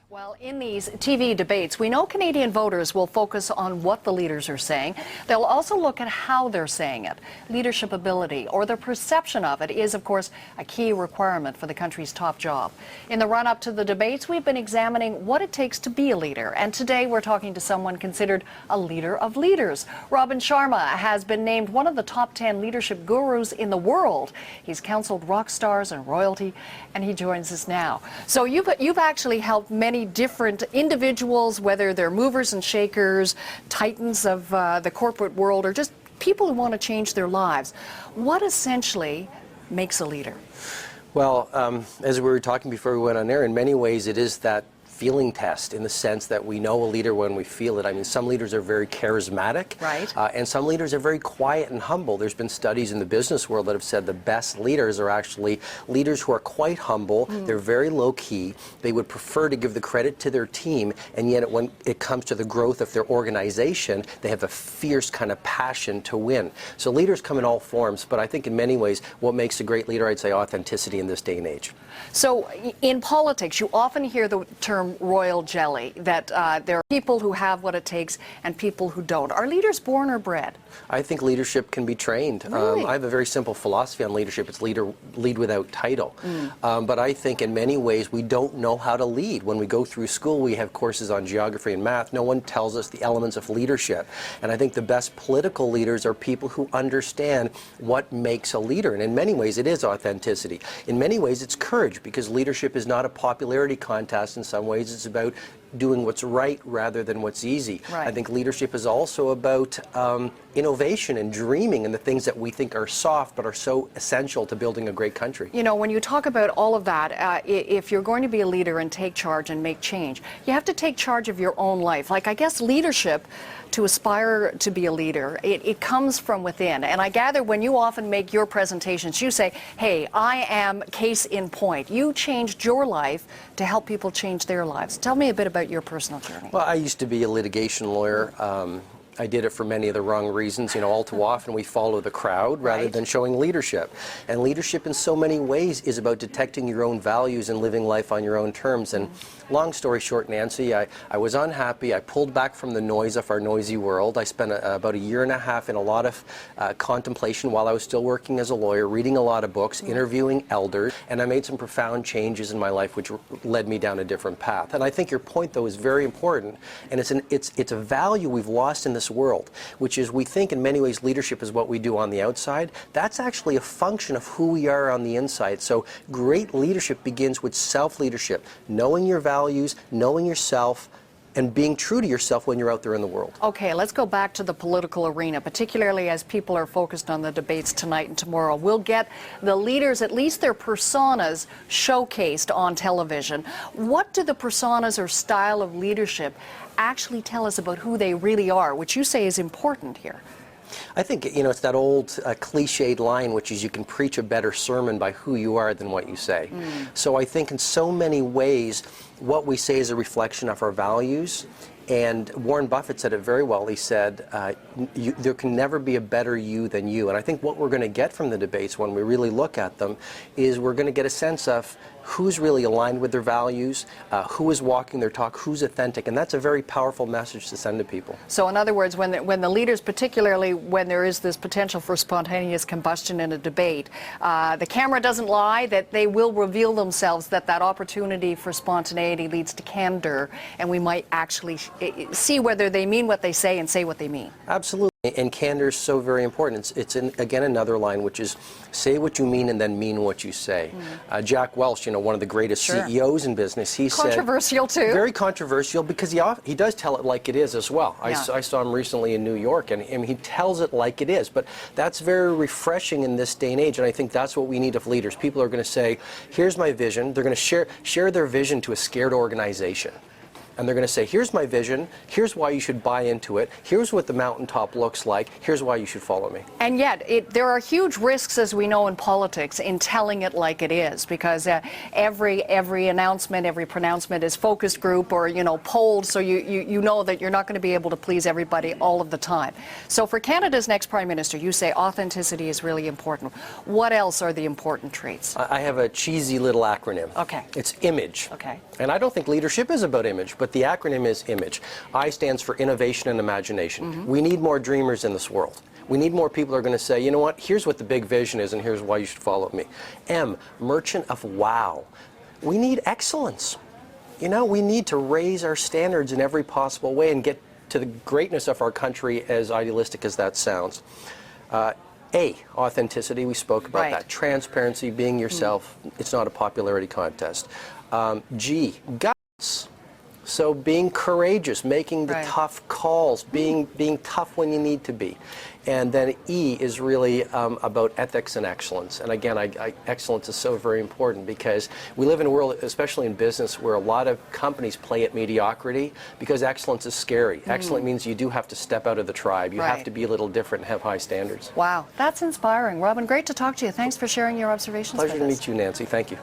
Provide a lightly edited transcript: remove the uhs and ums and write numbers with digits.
Well, in these TV debates, we know Canadian voters will focus on what the leaders are saying. They'll also look at how they're saying it. Leadership ability, or the perception of it, is, of course, a key requirement for the country's top job. In the run-up to the debates, we've been examining what it takes to be a leader. And today, we're talking to someone considered a leader of leaders. Sharma has been named one of the top 10 leadership gurus in the world. He's counseled rock stars and royalty, and he joins us now. So you've actually helped many different individuals, whether they're movers and shakers, titans of the corporate world, or just people who want to change their lives. What essentially makes a leader? Well, as we were talking before we went on air, in many ways it is that feeling test, in the sense that we know a leader when we feel it. I mean, some leaders are very charismatic, right, and some leaders are very quiet and humble. There's been studies in the business world that have said the best leaders are actually leaders who are quite humble. They're very low-key. They would prefer to give the credit to their team, and yet when it comes to the growth of their organization, they have a fierce kind of passion to win. So leaders come in all forms, but I think in many ways what makes a great leader, I'd say, authenticity in this day and age. So in politics, you often hear the term royal jelly, that there are people who have what it takes and people who don't. Are leaders born or bred? I think leadership can be trained. Really? I have a very simple philosophy on leadership. It's lead without title. But I think in many ways we don't know how to lead. When we go through school, we have courses on geography and math. No one tells us the elements of leadership. And I think the best political leaders are people who understand what makes a leader. And in many ways it is authenticity. In many ways it's courage, because leadership is not a popularity contest. In some ways it's about doing what's right rather than what's easy. Right. I think leadership is also about innovation and dreaming, and the things that we think are soft but are so essential to building a great country. You know, when you talk about all of that, if you're going to be a leader and take charge and make change, you have to take charge of your own life. Like, I guess leadership, to aspire to be a leader, it comes from within. And I gather when you often make your presentations, you say, hey, I am case in point. You changed your life to help people change their lives. Tell me a bit about your personal journey. Well, I used to be a litigation lawyer. I did it for many of the wrong reasons. You know, all too often we follow the crowd rather than showing leadership. And leadership in so many ways is about detecting your own values and living life on your own terms. And long story short, Nancy, I was unhappy. I pulled back from the noise of our noisy world. I spent about a year and a half in a lot of contemplation while I was still working as a lawyer, reading a lot of books, interviewing elders, and I made some profound changes in my life which led me down a different path. And I think your point, though, is very important, and it's a value we've lost in this world, which is we think in many ways leadership is what we do on the outside. That's actually a function of who we are on the inside. So great leadership begins with self-leadership, knowing your values, knowing yourself, and being true to yourself when you're out there in the world. Okay, let's go back to the political arena, particularly as people are focused on the debates tonight and tomorrow. We'll get the leaders, at least their personas, showcased on television. What do the personas or style of leadership actually tell us about who they really are, which you say is important here? I think, you know, it's that old cliched line, which is you can preach a better sermon by who you are than what you say. So I think in so many ways, what we say is a reflection of our values. And Warren Buffett said it very well. He said, there can never be a better you than you. And I think what we're going to get from the debates when we really look at them is we're going to get a sense of who's really aligned with their values, who is walking their talk, who's authentic. And that's a very powerful message to send to people. So in other words, when the leaders, particularly when there is this potential for spontaneous combustion in a debate, the camera doesn't lie, that they will reveal themselves, that opportunity for spontaneity leads to candor, and we might actually see whether they mean what they say and say what they mean. Absolutely. And candor is so very important. It's again, another line, which is say what you mean and then mean what you say. Jack Welch, you know, one of the greatest CEOs in business, he said... Controversial, too. Very controversial, because he does tell it like it is as well. Yeah. I saw him recently in New York, and he tells it like it is. But that's very refreshing in this day and age, and I think that's what we need of leaders. People are going to say, here's my vision. They're going to share their vision to a scared organization. And they're going to say, here's my vision, here's why you should buy into it, here's what the mountaintop looks like, here's why you should follow me. And yet, there are huge risks, as we know in politics, in telling it like it is, because every announcement, every pronouncement is focus group or, polled, so you know that you're not going to be able to please everybody all of the time. So for Canada's next Prime Minister, you say authenticity is really important. What else are the important traits? I have a cheesy little acronym. Okay. It's IMAGE. Okay. And I don't think leadership is about image, but the acronym is IMAGE. I stands for innovation and imagination. We need more dreamers in this world. We need more people who are going to say, you know what, here's what the big vision is and here's why you should follow me. M, merchant of wow. We need excellence. We need to raise our standards in every possible way and get to the greatness of our country, as idealistic as that sounds. A, authenticity, we spoke about that. Transparency, being yourself. It's not a popularity contest. G, guts. So being courageous, making the tough calls, being tough when you need to be. And then E is really about ethics and excellence. And again, excellence is so very important because we live in a world, especially in business, where a lot of companies play at mediocrity because excellence is scary. Excellent means you do have to step out of the tribe. You have to be a little different and have high standards. Wow, that's inspiring. Robin, great to talk to you. Thanks for sharing your observations with us. Pleasure to meet you, Nancy. Thank you.